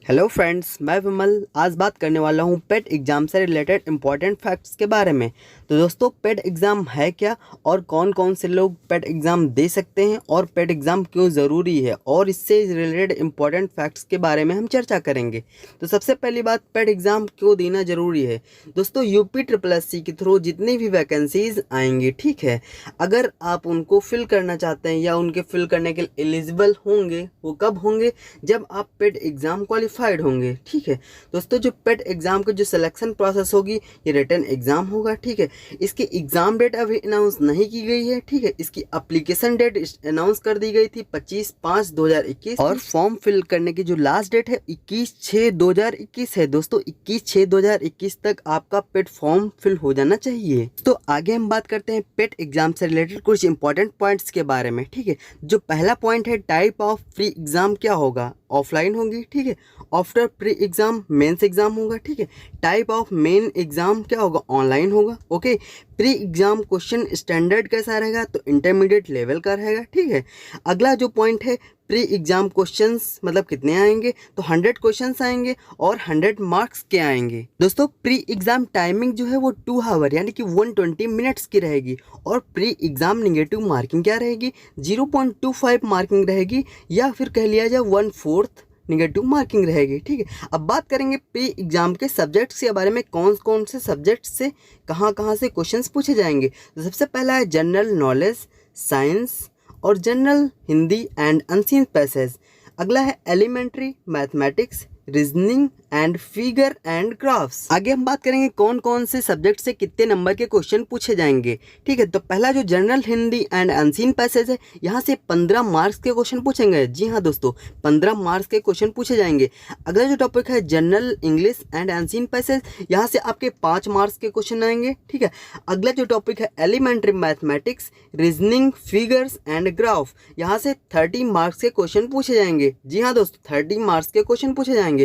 Hello friends, मैं विमल आज बात करने वाला हूँ पेट एग्ज़ाम से रिलेटेड इम्पॉर्टेंट फैक्ट्स के बारे में। तो दोस्तों, पेट एग्ज़ाम है क्या और कौन कौन से लोग पेट एग्ज़ाम दे सकते हैं और पेट एग्ज़ाम क्यों ज़रूरी है और इससे रिलेटेड इम्पॉर्टेंट फैक्ट्स के बारे में हम चर्चा करेंगे। तो सबसे पहली बात, पेट एग्ज़ाम क्यों देना ज़रूरी है। दोस्तों, UPSSC के थ्रू जितनी भी वैकेंसीज़ आएंगी, ठीक है, अगर आप उनको फिल करना चाहते हैं या उनके फिल करने के लिए एलिजिबल होंगे, वो कब होंगे, जब आप पेट एग्ज़ाम क्वालिफाइड होंगे। ठीक है दोस्तों, जो पेट एग्ज़ाम की जो सिलेक्शन प्रोसेस होगी, ये रिटन एग्ज़ाम होगा। ठीक है, इसकी एग्ज़ाम डेट अभी अनाउंस नहीं की गई है। ठीक है, इसकी एप्लीकेशन डेट अनाउंस कर दी गई थी 25/5/2021 और फॉर्म फिल करने की जो लास्ट डेट है 21/6/2021 है। दोस्तों, 21/6/2021 तक आपका पेट फॉर्म फिल हो जाना चाहिए। तो आगे हम बात करते हैं पेट एग्ज़ाम से रिलेटेड कुछ इंपॉर्टेंट पॉइंट्स के बारे में। ठीक है, जो पहला पॉइंट है, टाइप ऑफ प्री एग्ज़ाम क्या होगा, ऑफलाइन होगी। ठीक है, after pre exam mains exam होगा। ठीक है, टाइप ऑफ मेन एग्ज़ाम क्या होगा, ऑनलाइन होगा। Okay, pre exam question standard कैसा रहेगा, तो इंटरमीडिएट लेवल का रहेगा। ठीक है, अगला जो पॉइंट है, प्री एग्ज़ाम क्वेश्चंस मतलब कितने आएंगे, तो 100 क्वेश्चंस आएंगे और 100 मार्क्स के आएंगे। दोस्तों, प्री एग्ज़ाम टाइमिंग जो है वो 2 आवर यानी कि 120 मिनट्स की रहेगी और प्री एग्ज़ाम निगेटिव मार्किंग क्या रहेगी, 0.25 मार्किंग रहेगी या फिर कह लिया जाए 1/4 निगेटिव मार्किंग रहेगी। ठीक है, अब बात करेंगे प्री एग्ज़ाम के सब्जेक्ट्स के बारे में, कौन कौन से सब्जेक्ट से कहाँ से क्वेश्चंस पूछे जाएंगे। तो सबसे पहला है जनरल नॉलेज, साइंस और general Hindi and unseen passage. अगला है elementary mathematics, reasoning and figure and graphs. आगे हम बात करेंगे कौन कौन से सब्जेक्ट से कितने नंबर के क्वेश्चन पूछे जाएंगे। ठीक है, तो पहला जो general Hindi and unseen passage है, यहाँ से 15 मार्क्स के क्वेश्चन पूछेंगे। जी हाँ दोस्तों, 15 मार्क्स के क्वेश्चन पूछे जाएंगे। अगला जो टॉपिक है general English and unseen passage, यहाँ से आपके 5 मार्क्स के क्वेश्चन आएंगे। ठीक है, अगला जो टॉपिक है elementary mathematics, reasoning, figures and graph, यहाँ से 30 मार्क्स के क्वेश्चन पूछे जाएंगे। जी हाँ दोस्तों, 30 मार्क्स के क्वेश्चन पूछे जाएंगे।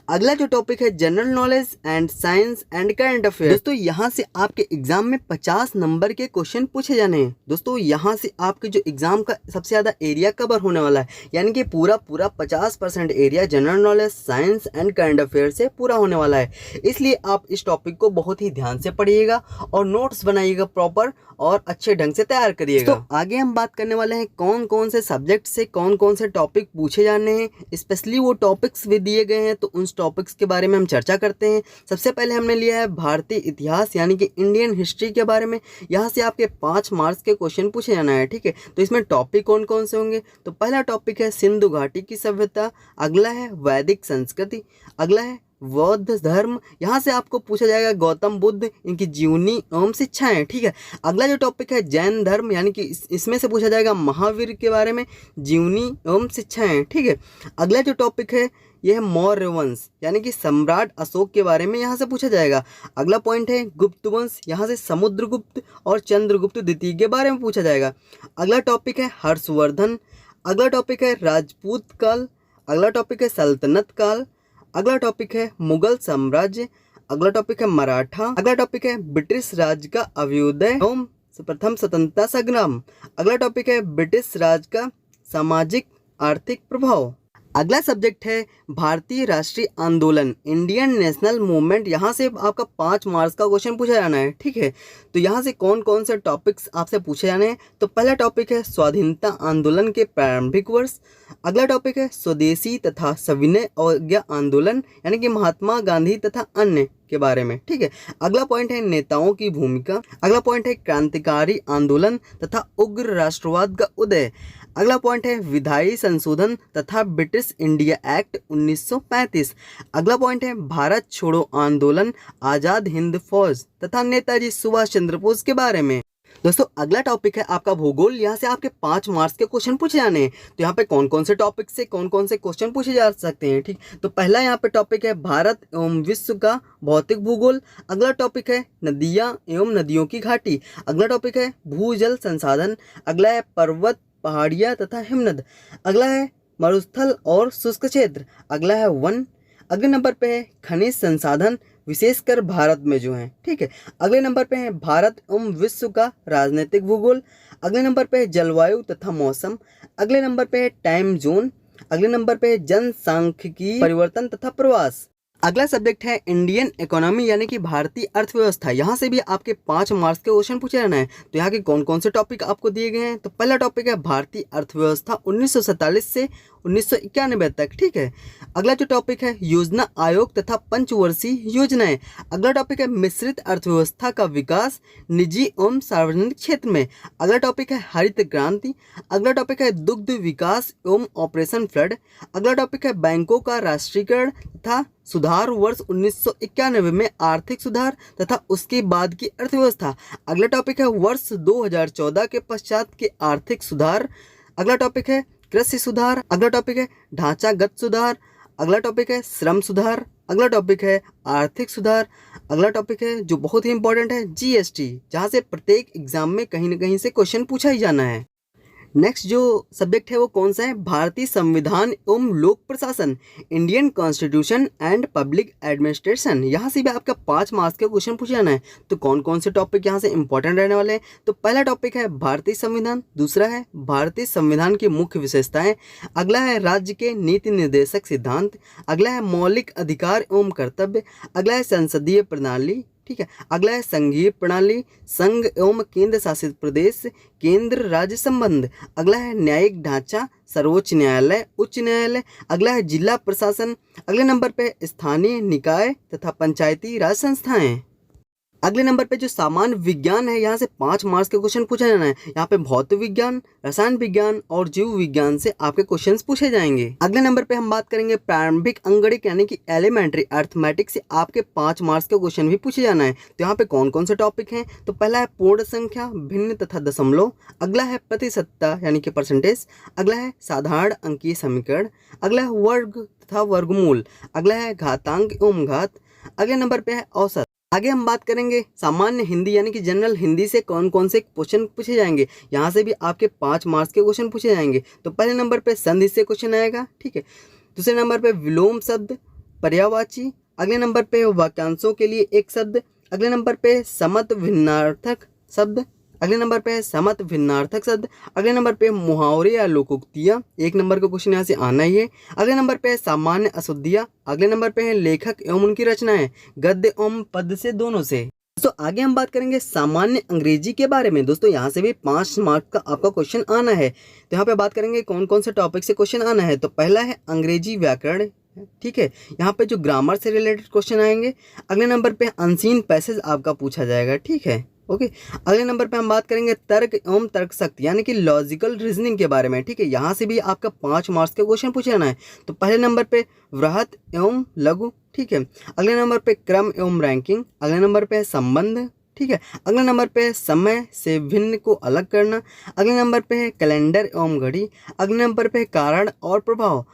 अगला जो टॉपिक है general knowledge and science and current affair, दोस्तों यहाँ से आपके एग्जाम में 50 नंबर के क्वेश्चन पूछे जाने हैं। दोस्तों, यहाँ से आपके जो एग्जाम का सबसे ज्यादा एरिया कवर होने वाला है, यानी कि पूरा 50% area general knowledge, science and current affair से पूरा होने वाला है। इसलिए आप इस टॉपिक को बहुत ही ध्यान से पढ़िएगा और नोट्स बनाइएगा प्रॉपर और अच्छे ढंग से तैयार करिएगा। तो आगे हम बात करने वाले हैं कौन कौन से सब्जेक्ट से कौन कौन से टॉपिक पूछे जाने हैं, स्पेशली वो टॉपिक्स भी दिए गए हैं, तो उन टॉपिक्स के बारे में हम चर्चा करते हैं। सबसे पहले हमने लिया है भारतीय इतिहास यानी कि इंडियन हिस्ट्री के बारे में। यहाँ से आपके 5 मार्क्स के क्वेश्चन पूछे जाना है। ठीक है, तो इसमें टॉपिक कौन कौन से होंगे, तो पहला टॉपिक है सिंधु घाटी की सभ्यता, अगला है वैदिक संस्कृति, अगला है बौद्ध धर्म, यहाँ से आपको पूछा जाएगा गौतम बुद्ध, इनकी जीवनी एवं शिक्षाएं। ठीक है, अगला जो टॉपिक है जैन धर्म यानी कि इसमें से पूछा जाएगा महावीर के बारे में, जीवनी एवं शिक्षाएं। ठीक है, अगला जो टॉपिक है यह है मौर्य वंश यानी कि सम्राट अशोक के बारे में, यहाँ से पूछा जाएगा। अगला पॉइंट है गुप्त वंश, यहाँ से समुद्रगुप्त और चंद्रगुप्त द्वितीय के बारे में पूछा जाएगा। अगला टॉपिक है हर्षवर्धन, अगला टॉपिक है राजपूत काल, अगला टॉपिक है सल्तनत काल, अगला टॉपिक है मुगल साम्राज्य, अगला टॉपिक है मराठा, अगला टॉपिक है ब्रिटिश राज का अभ्युदय एवं प्रथम स्वतंत्रता संग्राम, अगला टॉपिक है ब्रिटिश राज का सामाजिक आर्थिक प्रभाव। अगला सब्जेक्ट है भारतीय राष्ट्रीय आंदोलन, इंडियन नेशनल मूवमेंट, यहाँ से आपका 5 मार्क्स का क्वेश्चन पूछा जाना है। ठीक है, तो यहाँ से कौन कौन से टॉपिक्स आपसे पूछे जाने हैं, तो पहला टॉपिक है स्वाधीनता आंदोलन के प्रारंभिक वर्ष, अगला टॉपिक है स्वदेशी तथा सविनय अवज्ञा आंदोलन यानी कि महात्मा गांधी तथा अन्य के बारे में। ठीक है, अगला पॉइंट है नेताओं की भूमिका, अगला पॉइंट है क्रांतिकारी आंदोलन तथा उग्र राष्ट्रवाद का उदय, अगला पॉइंट है विधायी संशोधन तथा ब्रिटिश इंडिया एक्ट 1935, अगला पॉइंट है भारत छोड़ो आंदोलन, आज़ाद हिंद फौज तथा नेताजी सुभाष चंद्र बोस के बारे में। दोस्तों, अगला टॉपिक है आपका भूगोल, यहाँ से आपके 5 मार्क्स के क्वेश्चन पूछे जाने हैं। तो यहाँ पे कौन कौन से टॉपिक से कौन कौन से क्वेश्चन पूछे जा सकते हैं। ठीक, तो पहला यहाँ पे टॉपिक है भारत एवं विश्व का भौतिक भूगोल, अगला टॉपिक है नदियाँ एवं नदियों की घाटी, अगला टॉपिक है भूजल संसाधन, अगला है पर्वत पहाड़ियाँ तथा हिमनद, अगला है मरुस्थल और शुष्क क्षेत्र, अगला है वन, अगले नंबर पे है खनिज संसाधन विशेषकर भारत में जो है। ठीक है, अगले नंबर पे है भारत एवं विश्व का राजनीतिक भूगोल, अगले नंबर पे है जलवायु तथा मौसम, अगले नंबर पे है टाइम जोन, अगले नंबर पे है जनसांख्यिकी परिवर्तन तथा प्रवास। अगला सब्जेक्ट है इंडियन इकोनॉमी यानी कि भारतीय अर्थव्यवस्था। यहाँ से भी आपके 5 मार्क्स के क्वेश्चन पूछे जाना है। तो यहाँ के कौन कौन से टॉपिक आपको दिए गए हैं, तो पहला टॉपिक है भारतीय अर्थव्यवस्था 1947 से 1991 तक, ठीक है। अगला जो टॉपिक है योजना आयोग तथा पंचवर्षीय योजनाएं। अगला टॉपिक है मिश्रित अर्थव्यवस्था का विकास निजी एवं सार्वजनिक क्षेत्र में। अगला टॉपिक है हरित क्रांति। अगला टॉपिक है दुग्ध विकास एवं ऑपरेशन फ्लड। अगला टॉपिक है बैंकों का राष्ट्रीयकरण तथा सुधार वर्ष 1991 में आर्थिक सुधार तथा उसके बाद की अर्थव्यवस्था। अगला टॉपिक है वर्ष 2014 के पश्चात के आर्थिक सुधार। अगला टॉपिक है कृषि सुधार। अगला टॉपिक है ढांचागत सुधार। अगला टॉपिक है श्रम सुधार। अगला टॉपिक है आर्थिक सुधार। अगला टॉपिक है जो बहुत ही इंपॉर्टेंट है जीएसटी, जहां से प्रत्येक एग्जाम में कहीं ना कहीं से क्वेश्चन पूछा ही जाना है। नेक्स्ट जो सब्जेक्ट है वो कौन सा है, भारतीय संविधान एवं लोक प्रशासन, Indian constitution and public administration. यहाँ से भी आपका 5 मार्क्स के क्वेश्चन पूछे जाना है। तो कौन कौन से टॉपिक यहाँ से इंपॉर्टेंट रहने वाले हैं, तो पहला टॉपिक है भारतीय संविधान, दूसरा है भारतीय संविधान की मुख्य विशेषताएं, अगला है राज्य के नीति निर्देशक सिद्धांत, अगला है मौलिक अधिकार एवं कर्तव्य, अगला है संसदीय प्रणाली, ठीक है, अगला है संघीय प्रणाली, संघ एवं केंद्र शासित प्रदेश, केंद्र राज्य संबंध, अगला है न्यायिक ढांचा, सर्वोच्च न्यायालय, उच्च न्यायालय, अगला है जिला प्रशासन, अगले नंबर पे स्थानीय निकाय तथा पंचायती राज संस्थाएं। अगले नंबर पे जो सामान्य विज्ञान है, यहाँ से 5 मार्क्स के क्वेश्चन पूछा जाना है। यहाँ पे भौतिक विज्ञान, रसायन विज्ञान और जीव विज्ञान से आपके क्वेश्चंस पूछे जाएंगे। अगले नंबर पे हम बात करेंगे प्रारंभिक अंकगणित यानी कि एलिमेंट्री अर्थमेटिक्स से आपके 5 मार्क्स के क्वेश्चन भी पूछे जाना है। तो यहाँ पे कौन कौन से टॉपिक हैं, तो पहला है पूर्ण संख्या, भिन्न तथा दशमलव, अगला है प्रतिशतता यानी कि परसेंटेज, अगला है साधारण अंकीय समीकरण, अगला है वर्ग तथा वर्गमूल, अगला है घातांक एवं घात, अगले नंबर पे है औसत। आगे हम बात करेंगे सामान्य हिंदी यानी कि जनरल हिंदी से कौन कौन से क्वेश्चन पूछे जाएंगे। यहाँ से भी आपके 5 मार्क्स के क्वेश्चन पूछे जाएंगे। तो पहले नंबर पे संधि से क्वेश्चन आएगा, ठीक है। दूसरे नंबर पे विलोम शब्द, पर्यायवाची, अगले नंबर पे वाक्यांशों के लिए एक शब्द, अगले नंबर पे समत भिन्नार्थक शब्द, अगले नंबर पे है समत भिन्नार्थक शब्द, अगले नंबर पे मुहावरे या लोकोक्तियाँ, 1 नंबर का क्वेश्चन यहाँ से आना ही है। अगले नंबर पे है सामान्य अशुद्धियाँ, अगले नंबर पे है लेखक एवं उनकी रचनाएं, गद्य एवं पद्य से दोनों से। दोस्तों आगे हम बात करेंगे सामान्य अंग्रेजी के बारे में। दोस्तों यहाँ से भी 5 मार्क्स का आपका क्वेश्चन आना है। तो यहाँ पे बात करेंगे कौन कौन से टॉपिक से क्वेश्चन आना है। तो पहला है अंग्रेजी व्याकरण, ठीक है, यहाँ पे जो ग्रामर से रिलेटेड क्वेश्चन आएंगे। अगले नंबर पे अनसीन पैसेज आपका पूछा जाएगा, ठीक है, ओके। अगले नंबर पे हम बात करेंगे तर्क एवं तर्कशक्ति यानी कि लॉजिकल रीजनिंग के बारे में, ठीक है। यहाँ से भी आपका 5 मार्क्स के क्वेश्चन पूछे जाना है। तो पहले नंबर पे वृहत एवं लघु, ठीक है। अगले नंबर पे क्रम एवं रैंकिंग, अगले नंबर पे संबंध, ठीक है। अगले नंबर पे है समय से भिन्न को अलग करना, अगले नंबर पे है कैलेंडर एवं घड़ी, अगले नंबर पे है कारण और प्रभाव,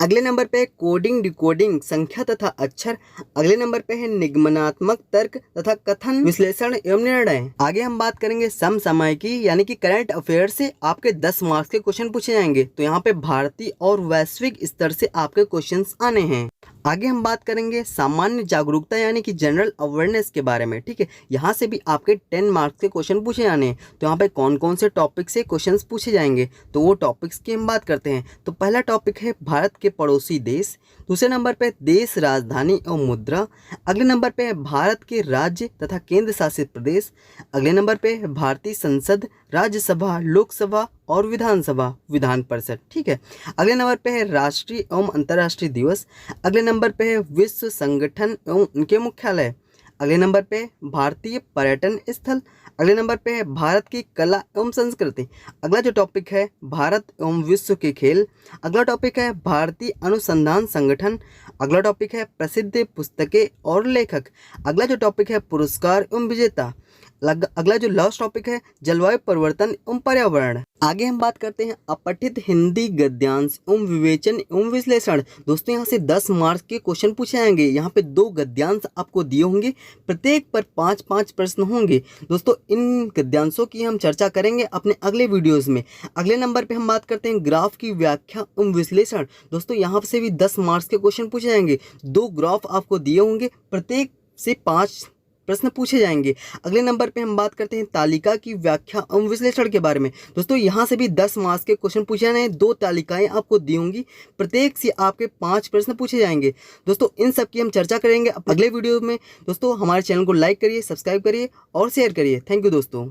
अगले नंबर पे है कोडिंग डिकोडिंग संख्या तथा अक्षर, अगले नंबर पे है निगमनात्मक तर्क तथा कथन विश्लेषण एवं निर्णय। आगे हम बात करेंगे समसामयिकी यानी कि करंट अफेयर से आपके 10 मार्क्स के क्वेश्चन पूछे जाएंगे। तो यहाँ पे भारतीय और वैश्विक स्तर से आपके क्वेश्चंस आने हैं। आगे हम बात करेंगे सामान्य जागरूकता यानी कि जनरल अवेयरनेस के बारे में, ठीक है। यहाँ से भी आपके 10 मार्क्स के क्वेश्चन पूछे जाने हैं। तो यहाँ पे कौन कौन से टॉपिक से क्वेश्चंस पूछे जाएंगे, तो वो टॉपिक्स की हम बात करते हैं। तो पहला टॉपिक है भारत के पड़ोसी देश, दूसरे नंबर पे देश राजधानी एवं मुद्रा, अगले नंबर पे है भारत के राज्य तथा केंद्र शासित प्रदेश, अगले नंबर पे है भारतीय संसद, राज्यसभा, लोकसभा और विधानसभा, विधान परिषद, ठीक है। अगले नंबर पे है राष्ट्रीय एवं अंतर्राष्ट्रीय दिवस, अगले नंबर पे है विश्व संगठन एवं उनके मुख्यालय, अगले नंबर पे भारतीय पर्यटन स्थल, अगले नंबर पे है भारत की कला एवं संस्कृति, अगला जो टॉपिक है भारत एवं विश्व के खेल, अगला टॉपिक है भारतीय अनुसंधान संगठन, अगला टॉपिक है प्रसिद्ध पुस्तकें और लेखक, अगला जो टॉपिक है पुरस्कार एवं विजेता, अगला जो लास्ट टॉपिक है जलवायु परिवर्तन एवं पर्यावरण। आगे हम बात करते हैं अपठित हिंदी गद्यांश एवं विवेचन एवं विश्लेषण। दोस्तों यहाँ से 10 मार्क्स के क्वेश्चन पूछे जाएंगे। यहाँ पे 2 गद्यांश आपको दिए होंगे, प्रत्येक पर 5-5 प्रश्न होंगे। दोस्तों इन गद्यांशों की हम चर्चा करेंगे अपने अगले वीडियोस में। अगले नंबर पे हम बात करते हैं ग्राफ की व्याख्या एवं विश्लेषण। दोस्तों यहाँ से भी 10 मार्क्स के क्वेश्चन पूछे जाएंगे। 2 ग्राफ आपको दिए होंगे, प्रत्येक से 5 प्रश्न पूछे जाएंगे। अगले नंबर पे हम बात करते हैं तालिका की व्याख्या एवं विश्लेषण के बारे में। दोस्तों यहाँ से भी 10 मार्क्स के क्वेश्चन पूछे जाने हैं। 2 तालिकाएं आपको दी होंगी, प्रत्येक से आपके 5 प्रश्न पूछे जाएंगे। दोस्तों इन सब की हम चर्चा करेंगे अगले वीडियो में। दोस्तों हमारे चैनल को लाइक करिए, सब्सक्राइब करिए और शेयर करिए। थैंक यू दोस्तों।